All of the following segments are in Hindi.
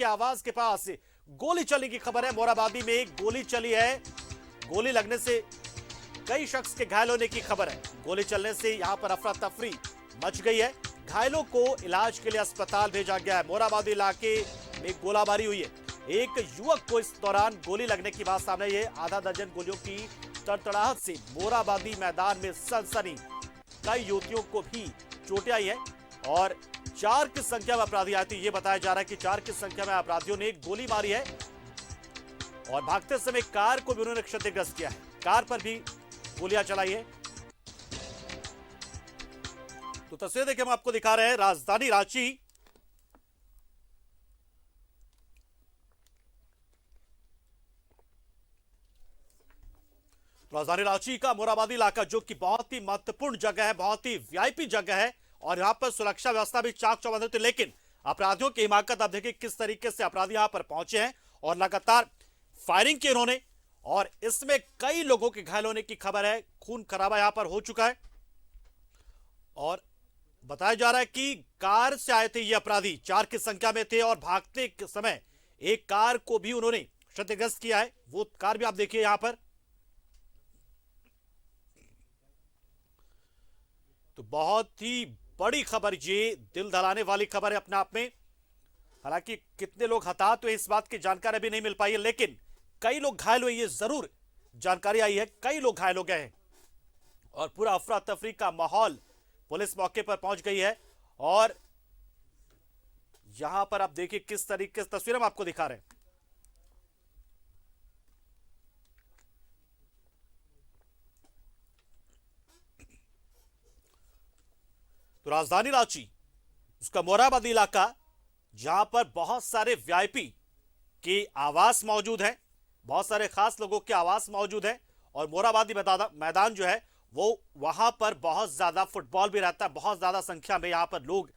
आवास के पास गोली चलने की खबर है। मोराबादी में गोली चली है। गोली लगने से कई शख्स के घायल होने की खबर है। गोली चलने से यहां पर अफरा तफरी मच गई है। घायलों को इलाज के लिए अस्पताल भेजा गया है। मोराबादी इलाके में गोलाबारी हुई है। एक युवक को इस दौरान गोली लगने की बात सामने आई है। आधा दर्जन गोलियों की तड़तड़ाहट से मोराबादी मैदान में सनसनी। कई युवतियों को भी चोटें आई है और 4 की संख्या में अपराधी आए थे। यह बताया जा रहा है कि 4 की संख्या में अपराधियों ने गोली मारी है और भागते समय कार को भी उन्होंने क्षतिग्रस्त किया है। कार पर भी गोलियां चलाई है। तो तस्वीर देखिए, हम आपको दिखा रहे हैं राजधानी रांची। राजधानी रांची का मोराबादी इलाका जो कि बहुत ही महत्वपूर्ण जगह है, बहुत ही वीआईपी जगह है और यहां पर सुरक्षा व्यवस्था भी चाक चौबंद थी। लेकिन अपराधियों की हिमाकत आप देखिए किस तरीके से अपराधी यहां पर पहुंचे हैं और लगातार फायरिंग की उन्होंने और इसमें कई लोगों के घायल होने की खबर है। खून खराबा यहां पर हो चुका है और बताया जा रहा है कि कार से आए थे ये अपराधी, 4 की संख्या में थे और भागते समय एक कार को भी उन्होंने क्षतिग्रस्त किया है। वो कार भी आप देखिए यहां पर। तो बहुत ही बड़ी खबर, ये दिल दहलाने वाली खबर है अपने आप में। हालांकि कितने लोग हताहत हुए इस बात की जानकारी अभी नहीं मिल पाई है, लेकिन कई लोग घायल हुए ये जरूर जानकारी आई है। कई लोग घायल हो गए हैं और पूरा अफरा तफरी का माहौल, पुलिस मौके पर पहुंच गई है और यहां पर आप देखिए किस तरीके से तस्वीरें हम आपको दिखा रहे हैं। तो राजधानी रांची उसका मोराबादी इलाका जहां पर बहुत सारे वीआईपी के आवास मौजूद हैं, बहुत सारे खास लोगों के आवास मौजूद हैं और मोराबादी मैदान जो है वो वहां पर बहुत ज्यादा फुटबॉल भी रहता है। बहुत ज्यादा संख्या में यहां पर लोग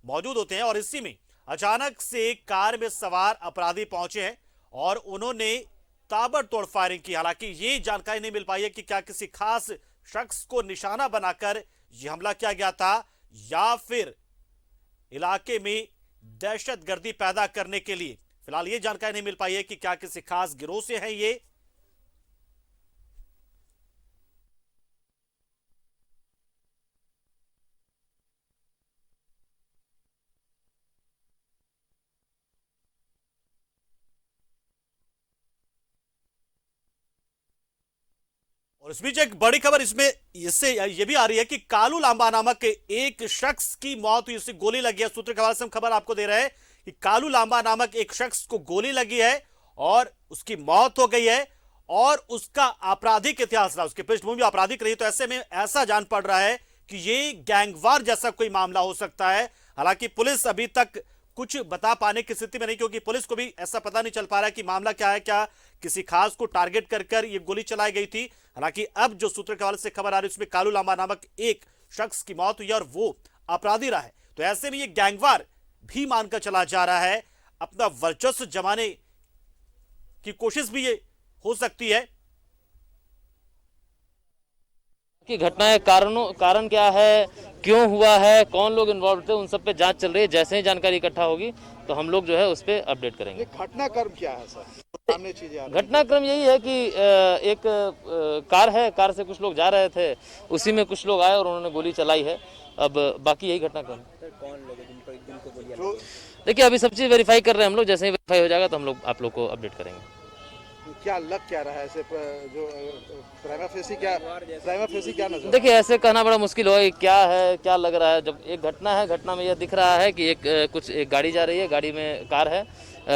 मौजूद होते हैं और इसी में अचानक से कार में सवार अपराधी पहुंचे हैं और उन्होंने ताबड़तोड़ फायरिंग की। हालांकि ये जानकारी नहीं मिल पाई है कि क्या किसी खास शख्स को निशाना बनाकर यह हमला किया गया था या फिर इलाके में दहशतगर्दी पैदा करने के लिए। फिलहाल यह जानकारी नहीं मिल पाई है कि क्या किसी खास गिरोह से है ये। और इस बीच एक बड़ी खबर इसमें इससे यह भी आ रही है कि कालू लांबा नामक एक शख्स की मौत हुई, उससे गोली लगी है। सूत्र के हवाले से हम खबर आपको दे रहे हैं कि कालू लांबा नामक एक शख्स को गोली लगी है और उसकी मौत हो गई है और उसका आपराधिक इतिहास रहा, उसकी पृष्ठभूमि आपराधिक रही। तो ऐसे में ऐसा जान पड़ रहा है कि ये गैंगवार जैसा कोई मामला हो सकता है। हालांकि पुलिस अभी तक कुछ बता पाने की स्थिति में नहीं, क्योंकि पुलिस को भी ऐसा पता नहीं चल पा रहा है कि मामला क्या है, क्या किसी खास को टारगेट कर ये गोली चलाई गई थी। हालांकि अब जो सूत्र के हवाले से खबर आ रही है उसमें कालू लांबा नामक एक शख्स की मौत हुई और वो अपराधी रहा है। तो ऐसे में ये गैंगवार भी मानकर चला जा रहा है, अपना वर्चस्व जमाने की कोशिश भी ये हो सकती है। की घटना है, कारण क्या है, क्यों हुआ है, कौन लोग इन्वॉल्व थे, उन सब पे जांच चल रही है। जैसे ही जानकारी इकट्ठा होगी तो हम लोग जो है उस पर अपडेट करेंगे। घटनाक्रम क्या है सर? सामने चीजें आ रही हैं। घटनाक्रम यही है कि एक कार है, कार से कुछ लोग जा रहे थे, उसी में कुछ लोग आए और उन्होंने गोली चलाई है। अब बाकी यही घटनाक्रम। कौन लोग जिनको गोलियां? देखिए अभी सब चीज़ वेरीफाई कर रहे हैं हम लोग, जैसे ही वेरीफाई हो जाएगा तो हम लोग आप लोग को अपडेट करेंगे। क्या लग क्या रहा है ऐसे जो प्राइमा फेसी क्या नजर? देखिए ऐसे कहना बड़ा मुश्किल हो, क्या है क्या लग रहा है। जब एक घटना है, घटना में यह दिख रहा है कि एक गाड़ी जा रही है, गाड़ी में कार है,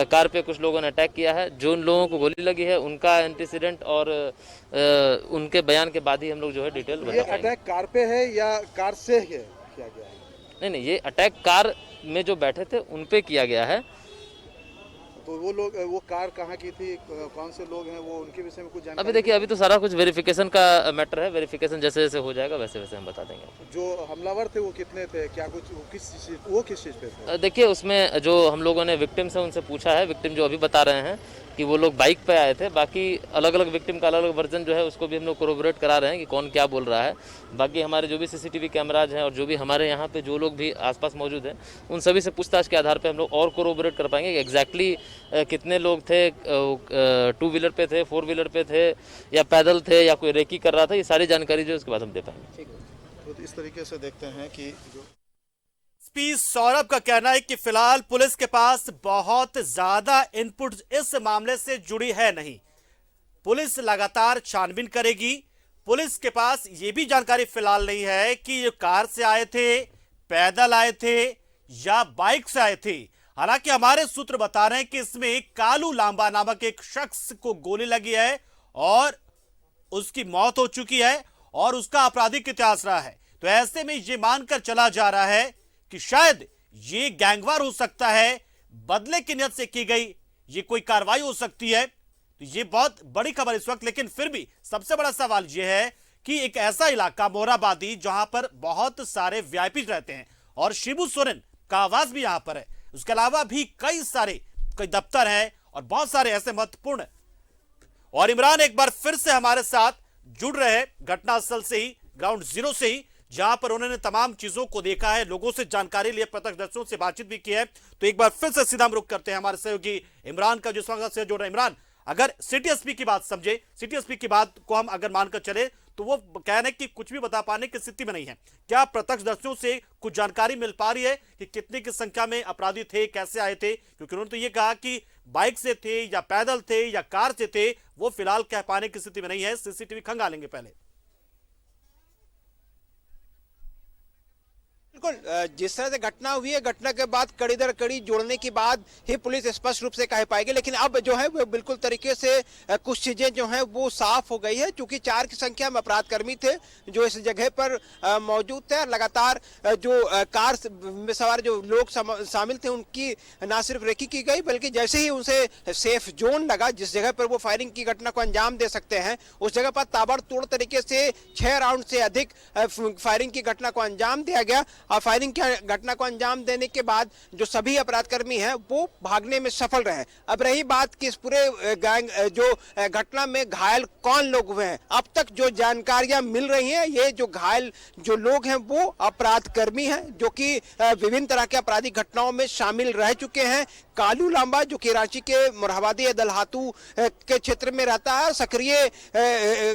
कार पे कुछ लोगों ने अटैक किया है। जो उन लोगों को गोली लगी है उनका एंटीसीडेंट और उनके बयान के बाद ही हम लोग जो है डिटेल बता पाएंगे। ये अटैक कार पे है या कार से किया गया है? नहीं, ये अटैक कार में जो बैठे थे उन पे किया गया है। तो वो लोग, वो कार कहाँ की थी, कौन से लोग हैं, वो उनके विषय में कुछ जानकारी? अभी देखिए, अभी तो सारा कुछ वेरिफिकेशन का मैटर है। वेरिफिकेशन जैसे जैसे हो जाएगा वैसे वैसे हम बता देंगे। जो हमलावर थे वो कितने थे, क्या कुछ, वो किस चीज़ पे थे? देखिए, उसमें जो हम लोगों ने विक्टिम से उनसे पूछा है, विक्टिम जो अभी बता रहे हैं कि वो लोग बाइक पे आए थे। बाकी अलग अलग विक्टिम का अलग अलग वर्जन जो है उसको भी हम लोग कोरोबोरेट करा रहे हैं कि कौन क्या बोल रहा है। बाकी हमारे जो भी सीसीटीवी कैमराज हैं और जो भी हमारे यहाँ पे जो लोग भी आसपास मौजूद हैं, उन सभी से पूछताछ के आधार पे हम लोग और कोरोबोरेट कर पाएंगे कि एग्जैक्टली कितने लोग थे, 2 व्हीलर पे थे, 4 व्हीलर पे थे, या पैदल थे, या कोई रेकी कर रहा था। ये सारी जानकारी जो है उसके बाद हम दे पाएंगे। ठीक है, तो इस तरीके से देखते हैं कि जो एसपी सौरभ का कहना है कि फिलहाल पुलिस के पास बहुत ज्यादा इनपुट इस मामले से जुड़ी है नहीं। पुलिस लगातार छानबीन करेगी। पुलिस के पास यह भी जानकारी फिलहाल नहीं है कि ये कार से आए थे, पैदल आए थे या बाइक से आए थे। हालांकि हमारे सूत्र बता रहे हैं कि इसमें कालू लांबा नामक एक शख्स को गोली लगी है और उसकी मौत हो चुकी है और उसका आपराधिक इतिहास रहा है। तो ऐसे में यह मानकर चला जा रहा है कि शायद ये गैंगवार हो सकता है, बदले की नियत से की गई ये कोई कार्रवाई हो सकती है। तो ये बहुत बड़ी खबर इस वक्त। लेकिन फिर भी सबसे बड़ा सवाल यह है कि एक ऐसा इलाका मोरहाबादी जहां पर बहुत सारे वीआईपी रहते हैं और शिबू सोरेन का आवास भी यहां पर है, उसके अलावा भी कई दफ्तर हैं और बहुत सारे ऐसे महत्वपूर्ण। और इमरान एक बार फिर से हमारे साथ जुड़ रहे हैं घटनास्थल से ही, ग्राउंड जीरो से ही, जहां पर उन्होंने तमाम चीजों को देखा है, लोगों से जानकारी लिए, प्रत्यक्षदर्शियों से बातचीत भी की है। तो एक बार फिर से सीधा हम रुख करते हैं हमारे सहयोगी इमरान का, जिस वक्त से जुड़ रहे हैं। इमरान, अगर सिटी एसपी की बात समझे, सिटी एसपी की बात को हम अगर मानकर चले तो वो कह रहे हैं कि कुछ भी बता पाने की स्थिति में नहीं है। क्या प्रत्यक्षदर्शियों से कुछ जानकारी मिल पा रही है कि कितने की संख्या में अपराधी थे, कैसे आए थे? क्योंकि उन्होंने तो ये कहा कि बाइक से थे या पैदल थे या कार से थे, वो फिलहाल कह पाने की स्थिति में नहीं है। सीसीटीवी खंगालेंगे पहले। बिल्कुल, जिस तरह से घटना हुई है, घटना के बाद कड़ी दर कड़ी जोड़ने के बाद ही पुलिस स्पष्ट रूप से कह पाएगी। लेकिन अब जो है वो बिल्कुल तरीके से कुछ चीजें जो हैं वो साफ हो गई है, क्योंकि 4 की संख्या में अपराधकर्मी थे जो इस जगह पर मौजूद थे। और लगातार जो कार में सवार जो लोग शामिल थे उनकी न सिर्फ रेकी की गई, बल्कि जैसे ही उनसे सेफ जोन लगा जिस जगह पर वो फायरिंग की घटना को अंजाम दे सकते हैं, उस जगह पर ताबड़तोड़ तरीके से 6 राउंड से अधिक फायरिंग की घटना को अंजाम दिया गया। और फायरिंग की घटना को अंजाम देने के बाद जो सभी अपराधकर्मी हैं वो भागने में सफल रहे। अब रही बात कि इस पूरे गैंग जो घटना में घायल कौन लोग हुए हैं, अब तक जो जानकारियां मिल रही हैं, ये जो घायल जो लोग हैं वो अपराधकर्मी हैं जो कि विभिन्न तरह के आपराधिक घटनाओं में शामिल रह चुके हैं। कालू लांबा जो कि रांची के मोरहाबादी दलहातू के क्षेत्र में रहता है, सक्रिय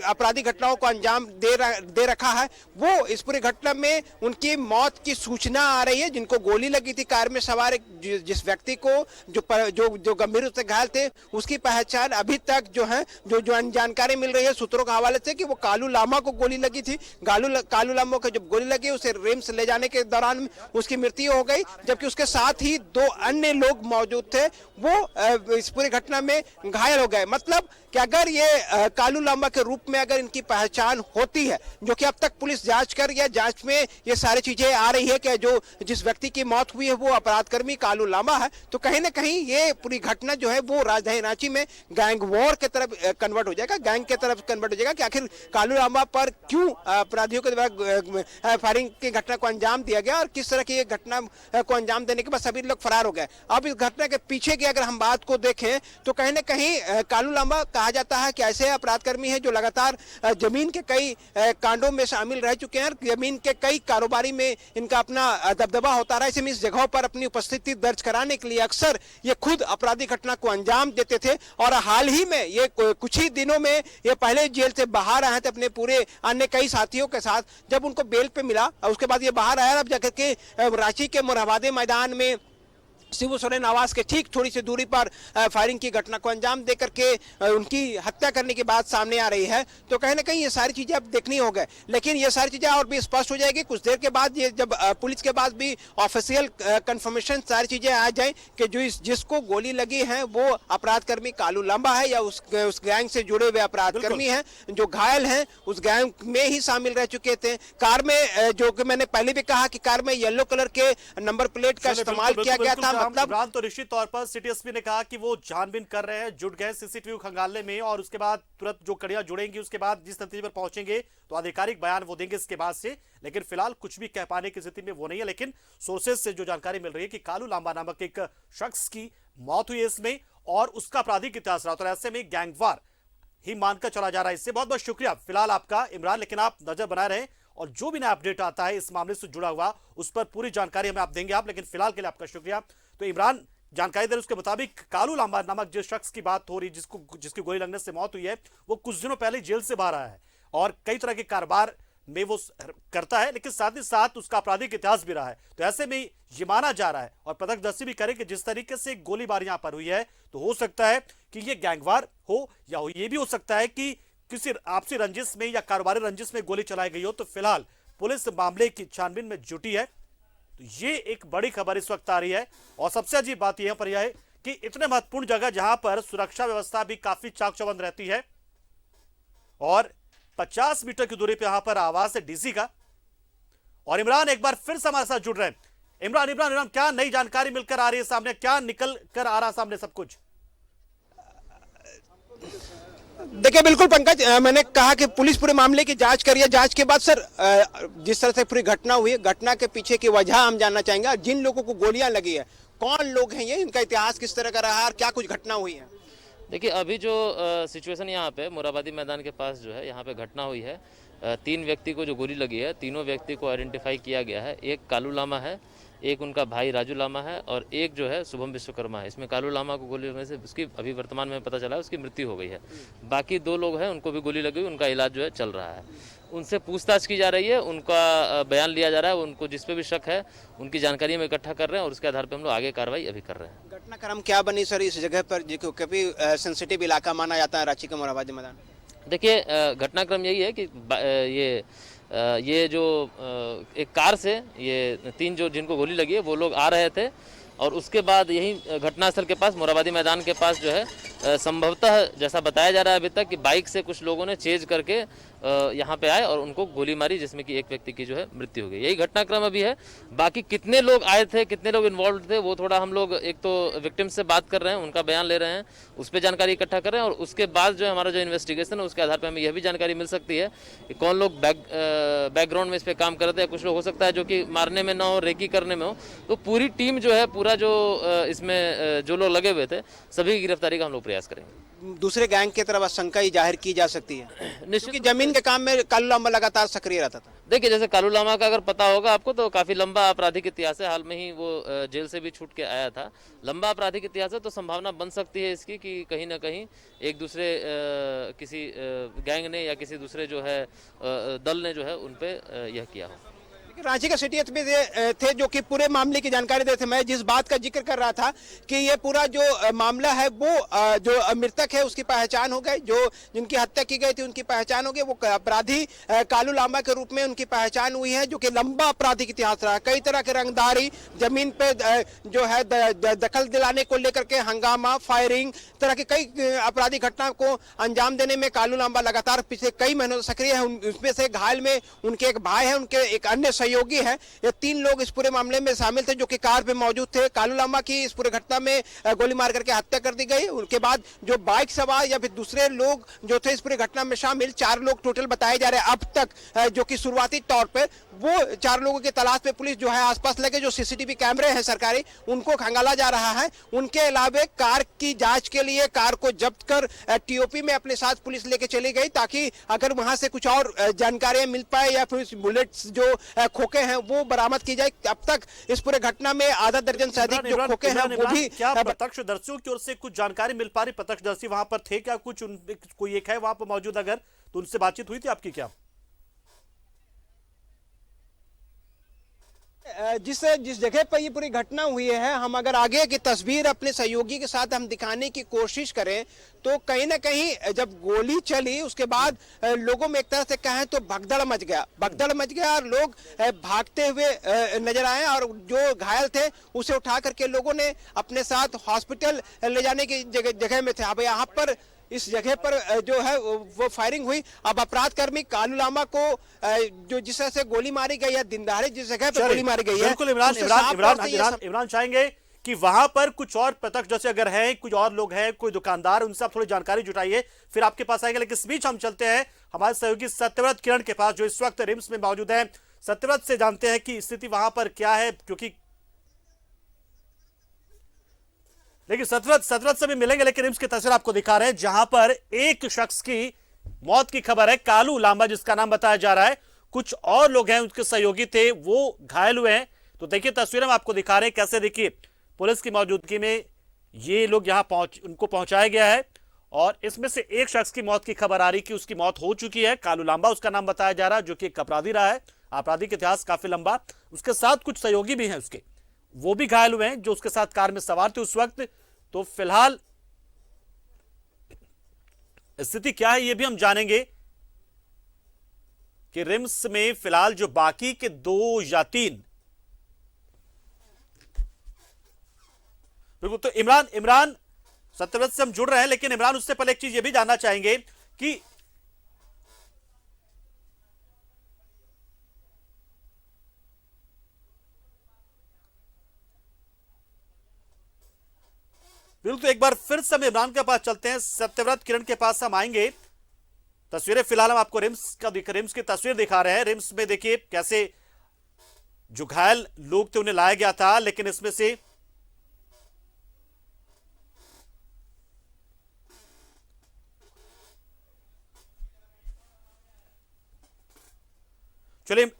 आपराधिक घटनाओं को अंजाम दे रखा है, वो इस पूरी घटना में उनकी मौत की सूचना आ रही है। जिनको गोली लगी थी कार में सवार जिस व्यक्ति को जो गंभीर रूप से घायल थे, उसकी पहचान अभी तक जो है जो जानकारी मिल रही है सूत्रों के हवाले से कि वो कालू लांबा को गोली लगी थी। कालू लांबा को जब गोली लगी उसे रिम्स ले जाने के दौरान उसकी मृत्यु हो गई, जबकि उसके साथ ही 2 अन्य लोग मौजूद थे वो इस पूरी घटना में घायल हो गए। मतलब कि अगर ये कालू लांबा के रूप में अगर इनकी पहचान होती है, जो कि अब तक पुलिस जांच में ये सारी चीजें आ रही है कि जो जिस व्यक्ति की मौत हुई है वो अपराधकर्मी कालू लांबा है, तो कहीं ना कहीं ये पूरी घटना जो है वो राजधानी रांची में गैंग वॉर की तरफ कन्वर्ट हो जाएगा, गैंग की तरफ कन्वर्ट हो जाएगा कि आखिर कालू लांबा पर क्यों अपराधियों के द्वारा फायरिंग की घटना को अंजाम दिया गया और किस तरह की ये घटना को अंजाम देने के बाद सभी लोग फरार हो गए। अब इस घटना के पीछे की अगर हम बात को देखें तो कहीं ना कहीं कालू लांबा कहा जाता है कि ऐसे अपराधकर्मी हैं जो लगातार जमीन के कई कांडों में शामिल रह चुके हैं, जमीन के कई कारोबारी में इनका अपना दबदबा होता रहा। ऐसे में इस जगहों पर अपनी उपस्थिति दर्ज कराने के लिए अक्सर ये खुद आपराधिक घटना को अंजाम देते थे। और हाल ही में ये कुछ ही दिनों में ये पहले जेल से बाहर आए थे अपने पूरे अन्य कई साथियों के साथ, जब उनको बेल पे मिला और उसके बाद ये बाहर आया। अब जाकर के रांची के मोरहाबादी मैदान में शिबू सोरेन आवास के ठीक थोड़ी सी दूरी पर फायरिंग की घटना को अंजाम देकर के उनकी हत्या करने की बात सामने आ रही है। तो कहीं ना कहीं ये सारी चीजें अब देखनी हो गए, लेकिन ये सारी चीजें और भी स्पष्ट हो जाएगी कुछ देर के बाद। ये जब पुलिस के पास भी ऑफिशियल कंफर्मेशन सारी चीजें आ जाए कि जो जिसको गोली लगी है वो अपराधकर्मी कालू लांबा है या उस गैंग से जुड़े हुए अपराधकर्मी हैं, जो घायल हैं उस गैंग में ही शामिल रह चुके थे। कार में जो कि मैंने पहले भी कहा कि कार में येलो कलर के नंबर प्लेट का इस्तेमाल किया गया था, इमरान तो निश्चित तौर पर सिटी एसपी ने कहा कि वो छानबीन कर रहे हैं, जुट गए सीसीटीवी खंगालने में, और उसके बाद तुरंत जो कड़ियां जुड़ेंगी उसके बाद जिस नतीजे पर पहुंचेंगे तो आधिकारिक बयान वो देंगे इसके बाद से। लेकिन फिलहाल कुछ भी कह पाने की स्थिति में वो नहीं है। लेकिन सोर्सेज से जो जानकारी मिल रही है कि कालू लांबा नामक एक शख्स की मौत हुई है इसमें, और उसका आपराधिक इतिहास रहा, तो ऐसे में गैंगवार ही मानकर चला जा रहा है। इससे बहुत बहुत शुक्रिया फिलहाल आपका इमरान, लेकिन आप नजर बनाए रहें और जो भी नया अपडेट आता है इस मामले से जुड़ा हुआ उस पर पूरी जानकारी हमें आप देंगे आप। लेकिन फिलहाल के लिए आपका शुक्रिया। तो इमरान जानकारी दे रहे उसके मुताबिक कालू लांबा नामक जिस शख्स की बात हो रही, जिसकी गोली लगने से मौत हुई है, वो कुछ दिनों पहले जेल से बाहर आया है और कई तरह के कारोबार में वो करता है, लेकिन साथ ही साथ उसका आपराधिक इतिहास भी रहा है। तो ऐसे में ये माना जा रहा है और प्रत्यक्षदर्शी भी करे कि जिस तरीके से गोलीबारी यहां पर हुई है तो हो सकता है कि ये गैंगवार हो, या ये भी हो सकता है कि किसी आपसी रंजिश में या कारोबारी रंजिश में गोली चलाई गई हो। तो फिलहाल पुलिस मामले की छानबीन में जुटी है। तो ये एक बड़ी खबर इस वक्त आ रही है, और सबसे अजीब बात यहां पर यह है कि इतने महत्वपूर्ण जगह जहां पर सुरक्षा व्यवस्था भी काफी चाक चौबंद रहती है, और 50 मीटर की दूरी पे यहां पर आवाज है डीसी का। और इमरान एक बार फिर से हमारे साथ जुड़ रहे हैं। इमरान, क्या नई जानकारी मिलकर आ रही है सामने, क्या निकल कर आ रहा सामने सब कुछ? देखिए बिल्कुल पंकज, मैंने कहा कि पुलिस पूरे मामले की जांच कर रही है। जांच के बाद सर जिस तरह से पूरी घटना हुई है, घटना के पीछे की वजह हम जानना चाहेंगे, और जिन लोगों को गोलियां लगी है कौन लोग हैं, ये इनका इतिहास किस तरह का रहा है और क्या कुछ घटना हुई है। देखिए अभी जो सिचुएशन यहाँ पे मोराबादी मैदान के पास जो है यहाँ पे घटना हुई है, 3 व्यक्ति को जो गोली लगी है, तीनों व्यक्ति को आइडेंटिफाई किया गया है। एक कालू लामा है, एक उनका भाई राजू लामा है, और एक जो है शुभम विश्वकर्मा है। इसमें कालू लामा को गोली लगने से उसकी अभी वर्तमान में पता चला है उसकी मृत्यु हो गई है। बाकी 2 लोग हैं उनको भी गोली लगी, उनका इलाज जो है चल रहा है। उनसे पूछताछ की जा रही है, उनका बयान लिया जा रहा है, उनको जिस पे भी शक है उनकी जानकारी हम इकट्ठा कर रहे हैं और उसके आधार पर हम लोग आगे कार्रवाई अभी कर रहे हैं। घटनाक्रम क्या बनी सर इस जगह पर, जो काफी सेंसिटिव इलाका माना जाता है रांची का मोराबादी मैदान? देखिए घटनाक्रम यही है कि ये जो एक कार से ये 3 जो जिनको गोली लगी है वो लोग आ रहे थे, और उसके बाद यही घटनास्थल के पास मोराबादी मैदान के पास जो है संभवतः जैसा बताया जा रहा है अभी तक कि बाइक से कुछ लोगों ने चेज करके यहाँ पे आए और उनको गोली मारी, जिसमें कि एक व्यक्ति की जो है मृत्यु हो गई। यही घटनाक्रम अभी है। बाकी कितने लोग आए थे, कितने लोग इन्वॉल्व थे, वो थोड़ा हम लोग एक तो विक्टिम से बात कर रहे हैं, उनका बयान ले रहे हैं, उस पर जानकारी इकट्ठा कर रहे हैं, और उसके बाद जो है हमारा जो इन्वेस्टिगेशन है उसके आधार पर हमें यह भी जानकारी मिल सकती है कि कौन लोग बैकग्राउंड में इस पर काम कर रहे थे। कुछ लोग हो सकता है जो कि मारने में ना हो, रेकी करने में हो। तो पूरी टीम जो है, पूरा जो इसमें जो लोग लगे हुए थे सभी की गिरफ्तारी का हम लोग प्रयास करेंगे। दूसरे गैंग की तरफ आशंका ही जाहिर की जा सकती है, क्योंकि जमीन के काम में कालू लांबा लगातार सक्रिय रहता था। देखिए जैसे कालू लामा का अगर पता होगा आपको तो काफी लंबा आपराधिक इतिहास है, हाल में ही वो जेल से भी छूट के आया था। लंबा आपराधिक इतिहास है, तो संभावना बन सकती है इसकी कि कहीं ना कहीं एक दूसरे किसी गैंग ने या किसी दूसरे जो है दल ने जो है उन पे यह किया हो। रांची का सिटी एसपी थे जो कि पूरे मामले की जानकारी देते थे। मैं जिस बात का जिक्र कर रहा था कि ये पूरा जो मामला है वो जो मृतक है उसकी पहचान हो गई, जो जिनकी हत्या की गई थी उनकी पहचान हो गई, वो अपराधी कालू लांबा के रूप में उनकी पहचान हुई है, जो कि लंबा आपराधिक इतिहास रहा। कई तरह के रंगदारी, जमीन पे जो है दखल दिलाने को लेकर के हंगामा, फायरिंग, तरह की कई आपराधिक घटना को अंजाम देने में कालू लांबा लगातार पिछले कई महीनों से सक्रिय है। उसमें से घायल में उनके एक भाई है, उनके एक अन्य सहयोगी है। ये 3 लोग इस पूरे मामले में शामिल थे जो कि कार पे मौजूद थे। कालू लांबा की इस पूरे घटना में गोली मार करके हत्या कर दी गई। उनके बाद जो बाइक सवार या फिर दूसरे लोग जो थे इस पूरी घटना में शामिल, 4 लोग टोटल बताए जा रहे हैं अब तक, जो कि शुरुआती तौर पर वो 4 लोगों की तलाश पे पुलिस जो है आसपास लगे जो सीसीटीवी कैमरे हैं सरकारी उनको खंगाला जा रहा है। उनके अलावा कार की जांच के लिए कार को जब्त कर टीओपी में अपने साथ पुलिस लेके चली गई, ताकि अगर वहां से कुछ और जानकारियां मिल पाए या फिर बुलेट्स जो खोखे हैं वो बरामद की जाए। अब तक इस पूरे घटना में आधा दर्जन से अधिक जो खोखे हैं वो भी। क्या प्रत्यक्षदर्शियों की ओर से कुछ जानकारी मिल पा रही? प्रत्यक्षदर्शी वहां पर थे क्या? कुछ कोई एक है वहां पर मौजूद, अगर तो उनसे बातचीत हुई थी आपकी क्या? जिस जगह पर ये पूरी घटना हुई है, हम अगर आगे की तस्वीर अपने सहयोगी के साथ हम दिखाने की कोशिश करें तो कहीं ना कहीं जब गोली चली उसके बाद लोगों में एक तरह से कहें तो भगदड़ मच गया और लोग भागते हुए नजर आए, और जो घायल थे उसे उठा करके लोगों ने अपने साथ हॉस्पिटल ले जाने की जगह में थे। अब यहाँ पर इस जगह पर जो है वो फायरिंग हुई। अब अपराध कर्मी कालू लांबा को जो जिस तरह से गोली मारी गई है, दिन दहाड़े जिस जगह पर गोली मारी गई है, बिल्कुल इमरान चाहेंगे कि वहां पर कुछ और प्रत्यक्षदर्शी अगर हैं, कुछ और लोग हैं, कोई दुकानदार, उनसे आप थोड़ी जानकारी जुटाइए, फिर आपके पास आएंगे। लेकिन इस बीच हम चलते हैं हमारे सहयोगी सत्यव्रत किरण के पास, जो इस वक्त रिम्स में मौजूद है। सत्यव्रत से जानते हैं कि स्थिति वहां पर क्या है, क्योंकि लेकिन सतरत से भी मिलेंगे, लेकिन रिम्स की तस्वीर आपको दिखा रहे हैं जहां पर एक शख्स की मौत की खबर है, कालू लांबा जिसका नाम बताया जा रहा है। कुछ और लोग हैं, उनके सहयोगी थे, वो घायल हुए हैं। तो देखिए तस्वीरें हम आपको दिखा रहे हैं कैसे, देखिए पुलिस की मौजूदगी में ये लोग यहां उनको पहुंचाया गया है। और इसमें से एक शख्स की मौत की खबर आ रही कि उसकी मौत हो चुकी है। कालू लांबा उसका नाम बताया जा रहा है, जो कि एक अपराधी रहा है, आपराधिक इतिहास काफी लंबा। उसके साथ कुछ सहयोगी भी हैं उसके, वो भी घायल हुए हैं जो उसके साथ कार में सवार थे उस वक्त। तो फिलहाल स्थिति क्या है ये भी हम जानेंगे कि रिम्स में फिलहाल जो बाकी के 2 या 3, बिल्कुल। तो इमरान सत्यव्रत से हम जुड़ रहे हैं, लेकिन इमरान उससे पहले एक चीज ये भी जानना चाहेंगे कि बिल्कुल, तो एक बार फिर से हम इमरान के पास चलते हैं, सत्यव्रत किरण के पास हम आएंगे। तस्वीरें फिलहाल हम आपको रिम्स की तस्वीर दिखा रहे हैं। रिम्स में देखिए कैसे जो घायल लोग थे उन्हें लाया गया था, लेकिन इसमें से चलिए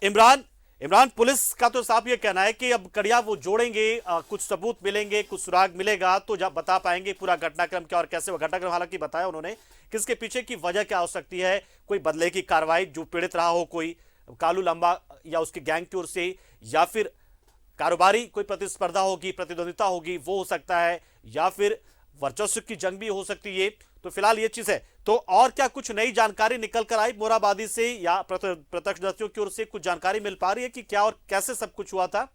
इमरान पुलिस का तो साफ ये कहना है कि अब कड़िया वो जोड़ेंगे, कुछ सबूत मिलेंगे, कुछ सुराग मिलेगा तो जब बता पाएंगे पूरा घटनाक्रम क्या और कैसे वो घटनाक्रम, हालांकि बताया उन्होंने किसके पीछे की वजह क्या हो सकती है, कोई बदले की कार्रवाई, जो पीड़ित रहा हो कोई कालू लंबा या उसके गैंग की ओर से, या फिर कारोबारी कोई प्रतिस्पर्धा होगी, प्रतिद्वंदिता होगी, वो हो सकता है, या फिर वर्चस्व की जंग भी हो सकती है। तो फिलहाल ये चीज है। तो और क्या कुछ नई जानकारी निकल कर आई मोराबादी से या प्रत्यक्षदर्शियों की ओर से कुछ जानकारी मिल पा रही है कि क्या और कैसे सब कुछ हुआ था?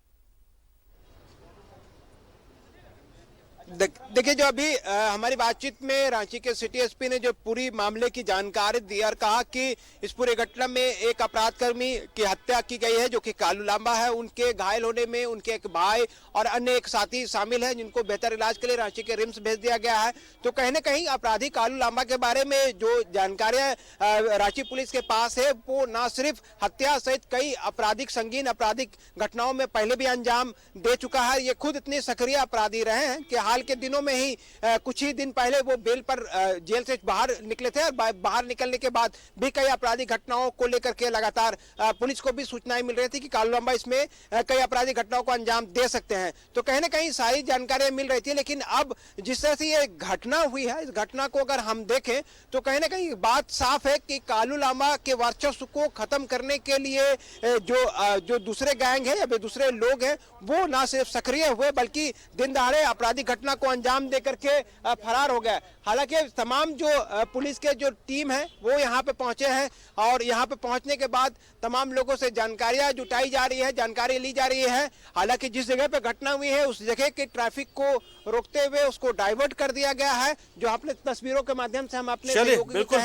देखिए, जो अभी हमारी बातचीत में रांची के सिटी एसपी ने जो पूरी मामले की जानकारी दी और कहा कि इस पूरे घटना में एक अपराधकर्मी की हत्या की गई है जो कि कालू लांबा है। उनके घायल होने में उनके एक भाई और अन्य एक साथी शामिल हैं जिनको बेहतर इलाज के लिए रांची के रिम्स भेज दिया गया है। तो कहीं ना कहीं अपराधी कालू लांबा के बारे में जो जानकारियां रांची पुलिस के पास है, वो न सिर्फ हत्या सहित कई संगीन आपराधिक घटनाओं में पहले भी अंजाम दे चुका है। ये खुद इतने सक्रिय अपराधी रहे हैं कि हाल के दिनों में ही कुछ ही दिन पहले वो बेल पर जेल से बाहर निकले थे और बाहर निकलने के बाद भी कई आपराधिक घटनाओं को लेकर के लगातार पुलिस को भी सूचनाएं मिल रही थी कि कालू लांबा इसमें कई आपराधिक घटनाओं को अंजाम दे सकते हैं। तो कहीं ना कहीं सारी जानकारियां मिल रही थी, लेकिन अब जिस तरह से ये घटना हुई है, इस घटना को अगर हम देखें तो कहीं ना कहीं बात साफ है कि कालू लांबा के वर्चस्व को खत्म करने के लिए जो दूसरे गैंग है या दूसरे लोग हैं वो ना सिर्फ सक्रिय हुए बल्कि दिन दहाड़े आपराधिक घटना को अंजाम देकर के फरार हो गया। हालांकि तमाम जो पुलिस के जो टीम है वो यहाँ पे पहुंचे हैं और यहाँ पे पहुंचने के बाद तमाम लोगों से जानकारियां जुटाई जा रही है, जानकारी ली जा रही है। हालांकि जिस जगह पे घटना हुई है उस जगह के ट्रैफिक को रोकते हुए उसको डाइवर्ट कर दिया गया है, जो अपने तस्वीरों के माध्यम से हम अपने बिल्कुल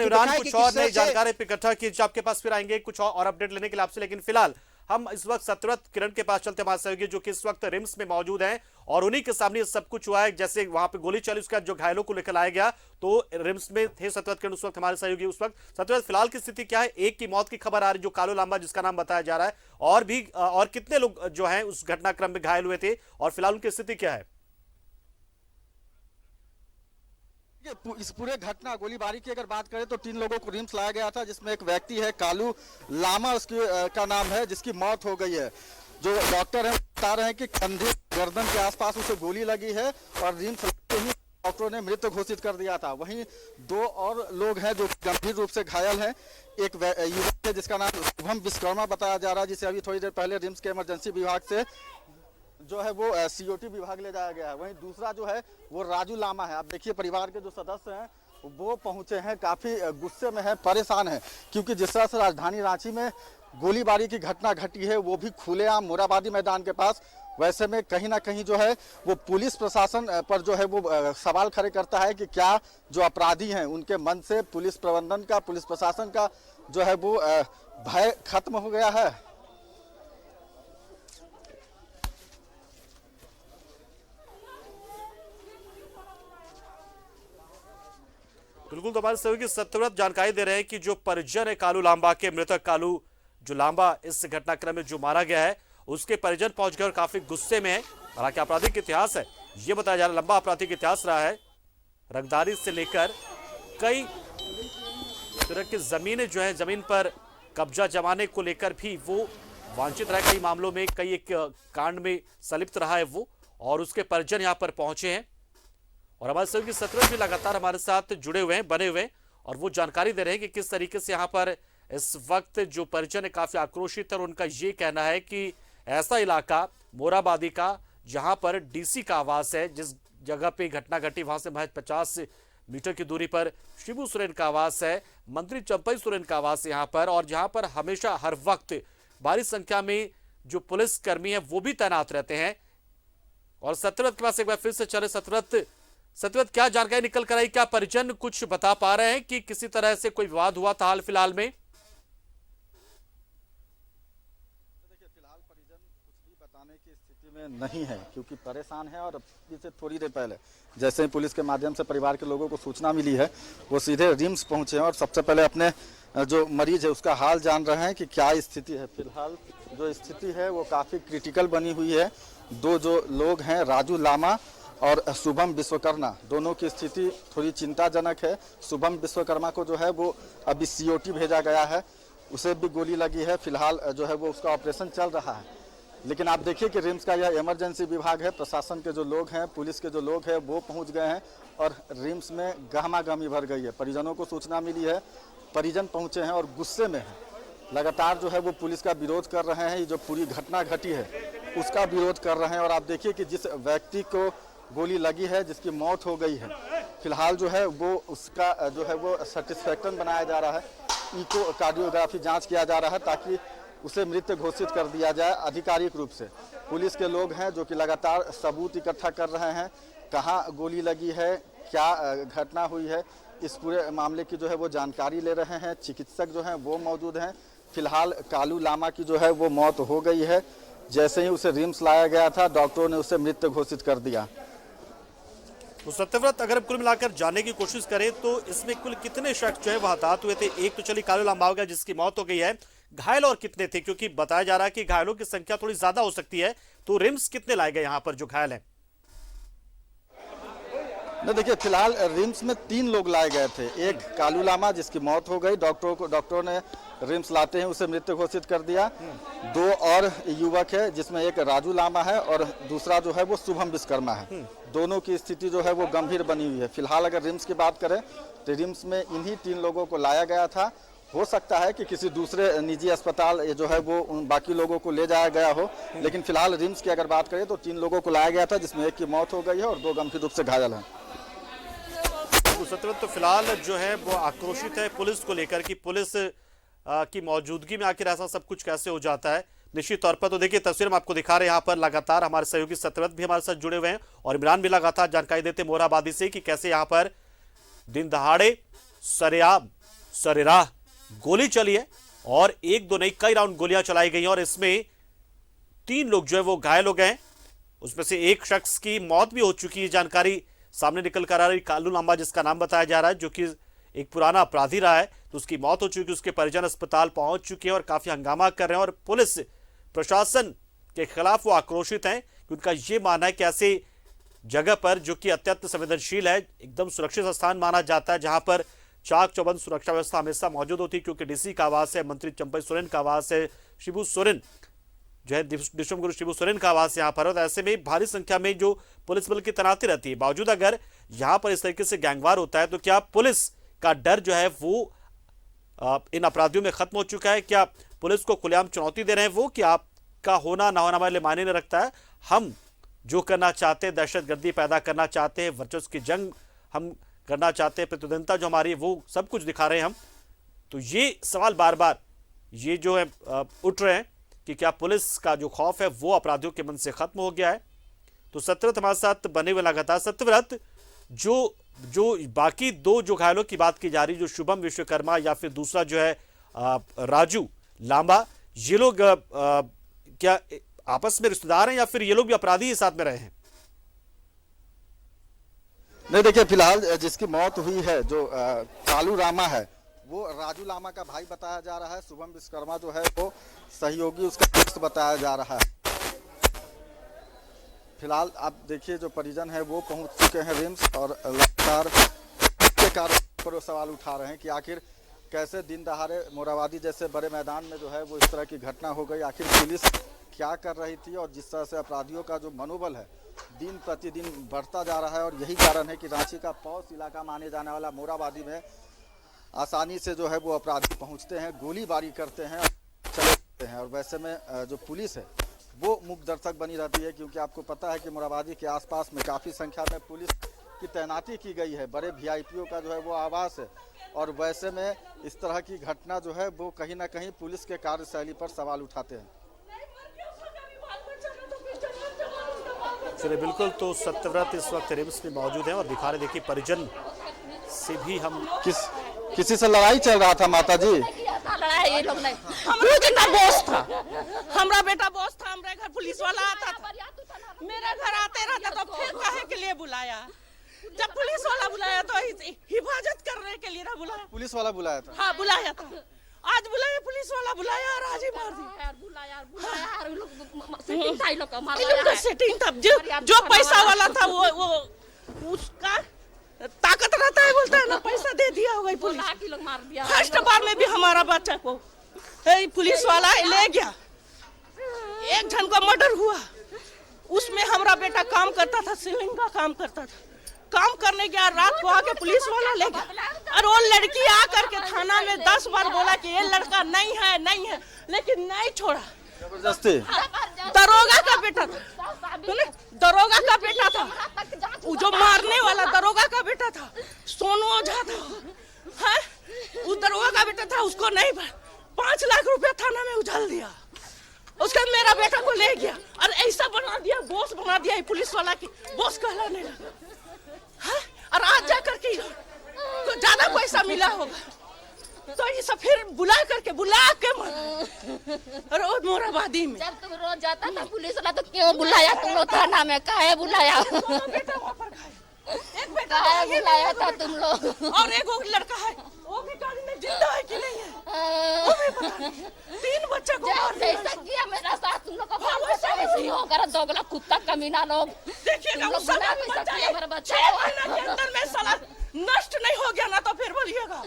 इमरान कुछ और नई जानकारी इकट्ठा की आपके पास फिर आएंगे कुछ और अपडेट लेने के लिए आपसे। लेकिन फिलहाल हम इस वक्त सत्यव्रत किरण के पास चलते हमारे सहयोगी जो कि इस वक्त रिम्स में मौजूद हैं और उन्हीं के सामने सब कुछ हुआ है। जैसे वहां पे गोली चली, उसके बाद जो घायलों को लेकर लाया गया, तो रिम्स में थे सत्यव्रत किरण उस वक्त हमारे सहयोगी। उस वक्त सत्यव्रत फिलहाल की स्थिति क्या है? एक की मौत की खबर आ रही जो कालू लांबा जिसका नाम बताया जा रहा है, और कितने लोग जो है उस घटनाक्रम में घायल हुए थे और फिलहाल उनकी स्थिति क्या है? इस पूरे घटना गोलीबारी की अगर बात करें तो 3 लोगों को रिम्स लाया गया था, जिसमें एक व्यक्ति है कालू लामा उसकी का नाम है, जिसकी मौत हो गई है। जो डॉक्टर है बता रहे हैं कि कंधे गर्दन के आसपास उसे गोली लगी है और रिम्स लगते ही डॉक्टरों ने मृत घोषित कर दिया था। वहीं 2 और लोग हैं जो गंभीर रूप से घायल हैं। एक युवक है जिसका नाम शुभम विश्वकर्मा बताया जा रहा है, जिसे अभी थोड़ी देर पहले रिम्स के इमरजेंसी विभाग से जो है वो सीओटी विभाग ले जाया गया है। वहीं दूसरा जो है वो राजू लामा है। आप देखिए परिवार के जो सदस्य हैं वो पहुंचे हैं, काफी गुस्से में है, परेशान है, क्योंकि जिस तरह से राजधानी रांची में गोलीबारी की घटना घटी है वो भी खुलेआम मोराबादी मैदान के पास, वैसे में कहीं ना कहीं जो है वो पुलिस प्रशासन पर जो है वो सवाल खड़े करता है कि क्या जो अपराधी हैं उनके मन से पुलिस प्रबंधन का, पुलिस प्रशासन का जो है वो भय खत्म हो गया है। बिल्कुल, तो हमारे सहयोगी सत्यव्रत जानकारी दे रहे हैं कि जो परिजन है कालू लांबा के, मृतक कालू जो लांबा इस घटनाक्रम में जो मारा गया है, उसके परिजन पहुंच गए और काफी गुस्से में है। हालांकि आपराधिक इतिहास है, ये बताया जा रहा है, लंबा आपराधिक इतिहास रहा है, रंगदारी से लेकर कई तरह की जमीनें जो है, जमीन पर कब्जा जमाने को लेकर भी वो वांछित रहा, कई मामलों में, कई एक कांड में संलिप्त रहा है वो, और उसके परिजन यहाँ पर पहुंचे हैं। और हमारे सहयोगी सत्रह भी लगातार हमारे साथ जुड़े हुए हैं, बने हुए हैं, और वो जानकारी दे रहे हैं कि किस तरीके से यहाँ पर इस वक्त जो परिजन है काफी आक्रोशित है, और उनका ये कहना है कि ऐसा इलाका मोराबादी का जहां पर डीसी का आवास है, जिस जगह पे घटना घटी वहां से महज 50 मीटर की दूरी पर शिबू सोरेन का आवास है, मंत्री चंपई सोरेन का आवास है यहाँ पर, और जहां पर हमेशा हर वक्त भारी संख्या में जो पुलिस कर्मी है वो भी तैनात रहते हैं। और सत्यव्रत के पास एक बार फिर से चले। सत्यव्रत, क्या जानकारी निकल कर आई? क्या परिजन कुछ बता पा रहे हैं कि किसी तरह से कोई विवाद हुआ था हाल फिलहाल में? देखिए, फिलहाल परिजन कुछ भी बताने की स्थिति में नहीं है, क्योंकि परेशान है। और अभी से थोड़ी देर पहले जैसे ही पुलिस के माध्यम से परिवार के लोगों को सूचना मिली है, वो सीधे रिम्स पहुंचे हैं और सबसे पहले अपने जो मरीज है उसका हाल जान रहे हैं कि क्या स्थिति है। फिलहाल जो स्थिति है वो काफ़ी क्रिटिकल बनी हुई है। दो जो लोग हैं, राजू लामा और शुभम विश्वकर्मा, दोनों की स्थिति थोड़ी चिंताजनक है। शुभम विश्वकर्मा को जो है वो अभी सीओटी भेजा गया है, उसे भी गोली लगी है। फिलहाल जो है वो उसका ऑपरेशन चल रहा है। लेकिन आप देखिए कि रिम्स का यह इमरजेंसी विभाग है, प्रशासन के जो लोग हैं, पुलिस के जो लोग हैं वो पहुंच गए हैं और रिम्स में गहमा-गहमी भर गई है। परिजनों को सूचना मिली है, परिजन पहुंचे हैं और गुस्से में हैं। लगातार जो है वो पुलिस का विरोध कर रहे हैं। ये जो पूरी घटना घटी है उसका विरोध कर रहे हैं। और आप देखिए कि जिस व्यक्ति को गोली लगी है, जिसकी मौत हो गई है, फिलहाल जो है वो उसका जो है वो सेटिस्फैक्शन बनाया जा रहा है, इको कार्डियोग्राफी जांच किया जा रहा है ताकि उसे मृत घोषित कर दिया जाए आधिकारिक रूप से। पुलिस के लोग हैं जो कि लगातार सबूत इकट्ठा कर रहे हैं, कहाँ गोली लगी है, क्या घटना हुई है, इस पूरे मामले की जो है वो जानकारी ले रहे हैं। चिकित्सक जो हैं वो मौजूद हैं। फिलहाल कालू लामा की जो है वो मौत हो गई है। जैसे ही उसे रिम्स लाया गया था, डॉक्टरों ने उसे मृत घोषित कर दिया। तो सत्यव्रत, अगर कुल मिलाकर जानने की कोशिश करें तो इसमें कुल कितने शख्स जो है वह हताहत हुए थे? एक तो चली कालू लांबा हो गया जिसकी मौत हो गई है, घायल और कितने थे? क्योंकि बताया जा रहा है कि घायलों की संख्या थोड़ी ज्यादा हो सकती है, तो रिम्स कितने लाए गए यहाँ पर जो घायल हैं? नहीं, देखिए, फिलहाल रिम्स में 3 लोग लाए गए थे। एक कालू लामा जिसकी मौत हो गई, डॉक्टरों ने रिम्स लाते हैं उसे मृत घोषित कर दिया। 2 और युवक है, जिसमें एक राजू लामा है और दूसरा जो है वो शुभम विश्वकर्मा है। दोनों की स्थिति जो है वो गंभीर बनी हुई है। फिलहाल अगर रिम्स की बात करें तो रिम्स में इन्हीं 3 लोगों को लाया गया था। हो सकता है कि किसी दूसरे निजी अस्पताल जो है वो उन बाकी लोगों को ले जाया गया हो, लेकिन फिलहाल रिम्स की अगर बात करें तो 3 लोगों को लाया गया था, जिसमें एक की मौत हो गई है और 2 गंभीर रूप से घायल हैं। सत्यव्रत, तो फिलहाल जो है वो आक्रोशित है पुलिस को लेकर कि पुलिस की मौजूदगी में आखिर ऐसा सब कुछ कैसे हो जाता है। निश्चित तौर पर तो देखिए, तस्वीर हम आपको दिखा रहे हैं यहाँ पर लगातार हमारे सहयोगी सत्यव्रत भी हमारे साथ जुड़े हुए हैं और इमरान भी लगातार जानकारी देते मोराबादी से कि कैसे यहाँ पर दिन दहाड़े सरेराह गोली चली है और 1-2 नहीं कई राउंड गोलियां चलाई गई और इसमें 3 लोग जो है वो घायल हो गए। उसमें से एक शख्स की मौत भी हो चुकी है, जानकारी सामने निकल कर आ रही। कालू लांबा जिसका नाम बताया जा रहा है, जो कि एक पुराना अपराधी रहा है, तो उसकी मौत हो चुकी है। उसके परिजन अस्पताल पहुंच चुके हैं और काफी हंगामा कर रहे हैं और पुलिस प्रशासन के खिलाफ वो आक्रोशित हैं कि उनका ये मानना है कि ऐसी जगह पर जो कि अत्यंत संवेदनशील है, एकदम सुरक्षित स्थान माना जाता है, जहां पर चाक चौबंद सुरक्षा व्यवस्था हमेशा मौजूद होती है, क्योंकि डीसी का आवास है, मंत्री चंपई सोरेन का आवास है, शिबू सोरेन जो है दिशम गुरु शिबू सोरेन का आवास यहाँ पर है। तो ऐसे में भारी संख्या में जो पुलिस बल की तैनाती रहती है, बावजूद अगर यहाँ पर इस तरीके से गैंगवार होता है तो क्या पुलिस का डर जो है वो इन अपराधियों में खत्म हो चुका है? क्या पुलिस को खुलेआम चुनौती दे रहे हैं वो कि आपका होना ना होना हमारे लिए मायने नहीं रखता है, हम जो करना चाहते हैं, दहशतगर्दी पैदा करना चाहते हैं, वर्चस्व की जंग हम करना चाहते हैं, प्रतिद्वंदता जो हमारी वो सब कुछ दिखा रहे हैं हम। तो ये सवाल बार बार ये जो है उठ रहे हैं कि क्या पुलिस का जो खौफ है वो अपराधियों के मन से खत्म हो गया है? तो सत्यव्रत हमारे साथ बने हुए लगातार। सत्यव्रत, जो बाकी 2 जो घायलों की बात की जा रही, जो शुभम विश्वकर्मा या फिर दूसरा जो है राजू लांबा, ये लोग क्या आपस में रिश्तेदार हैं या फिर ये लोग भी अपराधी ही साथ में रहे हैं? नहीं, देखिए फिलहाल जिसकी मौत हुई है जो कालू लामा है वो राजू लामा का भाई बताया जा रहा है। शुभम विश्वकर्मा जो है वो सहयोगी उसका दोस्त बताया जा रहा है। फिलहाल आप देखिए जो परिजन है वो पहुंच चुके हैं रिम्स और लगातार के कारण पर सवाल उठा रहे हैं कि आखिर कैसे दिन दहाड़े मोराबादी जैसे बड़े मैदान में जो है वो इस तरह की घटना हो गई। आखिर पुलिस क्या कर रही थी और जिस तरह से अपराधियों का जो मनोबल है दिन प्रतिदिन बढ़ता जा रहा है। और यही कारण है कि रांची का पौष इलाका माने जाने वाला मोराबादी में आसानी से जो है वो अपराधी पहुंचते हैं, गोलीबारी करते हैं, चले जाते हैं। और वैसे में जो पुलिस है वो मुख्य दर्शक बनी रहती है, क्योंकि आपको पता है कि मोराबादी के आसपास में काफ़ी संख्या में पुलिस की तैनाती की गई है। बड़े वीआईपीओ का जो है वो आवास है। और वैसे में इस तरह की घटना जो है वो कहीं ना कहीं पुलिस के कार्यशैली पर सवाल उठाते हैं। चलिए बिल्कुल, तो सत्यव्रत इस वक्त रिम्स में मौजूद हैं और दिखा रहे, देखिए परिजन से भी हम किसी से लड़ाई चल रहा था माता जी? ये लोग नहीं, हमरा बेटा बॉस था, हमरा बेटा बॉस था, हमारे घर पुलिस वाला आता था, मेरे घर आते रहता तो फिर काहे के लिए बुलाया? जब पुलिस वाला बुलाया तो हिफाजत करने के लिए ना बुलाया। पुलिस वाला बुलाया था? हाँ बुलाया था, आज बुलाया पुलिस वाला बुलाया और आज ही मार दिया। सेटिंग था, जो पैसा वाला था वो उसका ताकत रहता है, बोलता है ना पैसा दे दिया होगा पुलिस। फर्स्ट बार में भी हमारा बच्चा को पुलिस वाला ले गया, एक जन का मर्डर हुआ, उसमें हमारा बेटा काम करता था, सीलिंग का काम करता था, काम करने गया, रात को आके पुलिस वाला ले गया। और वो लड़की आकर के थाना में 10 बार बोला कि ये लड़का नहीं है, लेकिन नहीं छोड़ा। जबरदस्ती? दरोगा का बेटा था, दरोगा का बेटा था, वो जो मारने वाला दरोगा का बेटा था, सोनू ओझा था, वो दरोगा का बेटा था। उसको नहीं 5 लाख रुपया थाना में उछाल दिया, उसका मेरा बेटा को ले गया और ऐसा बना दिया, बॉस बना दिया, पुलिस वाला की बॉस कहलाने लगा। और आज जाकर के तो ज्यादा पैसा मिला होगा तो ये सब फिर बुला के मारा रोज मोराबादी में। जब तुम रोज जाता था पुलिस वाला तो क्यों बुलाया तुम लोग थाना में? काहे बुलाया? एक बेटा काहे बुलाया था तुम लोग? और एक और लड़का है, वो भी गाड़ी में जिंदा है कि नहीं है वो भी पता नहीं। 3 बच्चे को मार दिया। जैसा किया मेरा साथ तुम लोग का वैसे ही होगा। दोगला कुत्ता कमीना लोग। देखिएगा उस समय मेरा बच्चा 6 महीने के अंदर में साला नष्ट नहीं हो गया ना तो फिर बोलिएगा।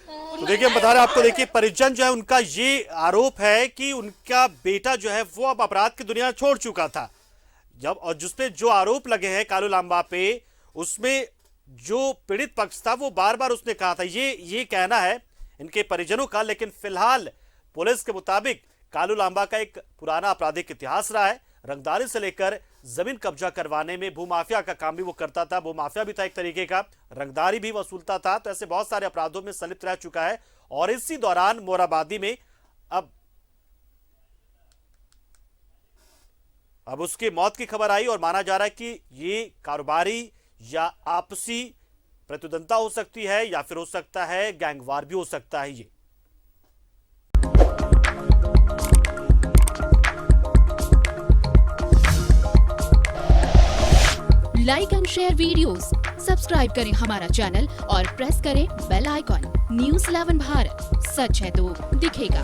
तो देखिए हम बता रहे हैं आपको, देखिए परिजन जो है उनका ये आरोप है कि उनका बेटा जो है वो अब अपराध की दुनिया छोड़ चुका था। जब और जिसपे जो आरोप लगे हैं कालू लांबा पे, उसमें जो पीड़ित पक्ष था वो बार बार उसने कहा था, ये कहना है इनके परिजनों का। लेकिन फिलहाल पुलिस के मुताबिक कालू लांबा का एक पुराना आपराधिक इतिहास रहा है। रंगदारी से लेकर जमीन कब्जा करवाने में भूमाफिया का काम भी वो करता था, भूमाफिया भी था एक तरीके का, रंगदारी भी वसूलता था। तो ऐसे बहुत सारे अपराधों में संलिप्त रह चुका है। और इसी दौरान मोराबादी में अब उसकी मौत की खबर आई और माना जा रहा है कि ये कारोबारी या आपसी प्रतिद्वंदता हो सकती है या फिर हो सकता है गैंगवार भी हो सकता है। ये like and share videos, subscribe करें हमारा चैनल और प्रेस करें बेल आइकॉन। न्यूज़ 11 भारत, सच है तो दिखेगा।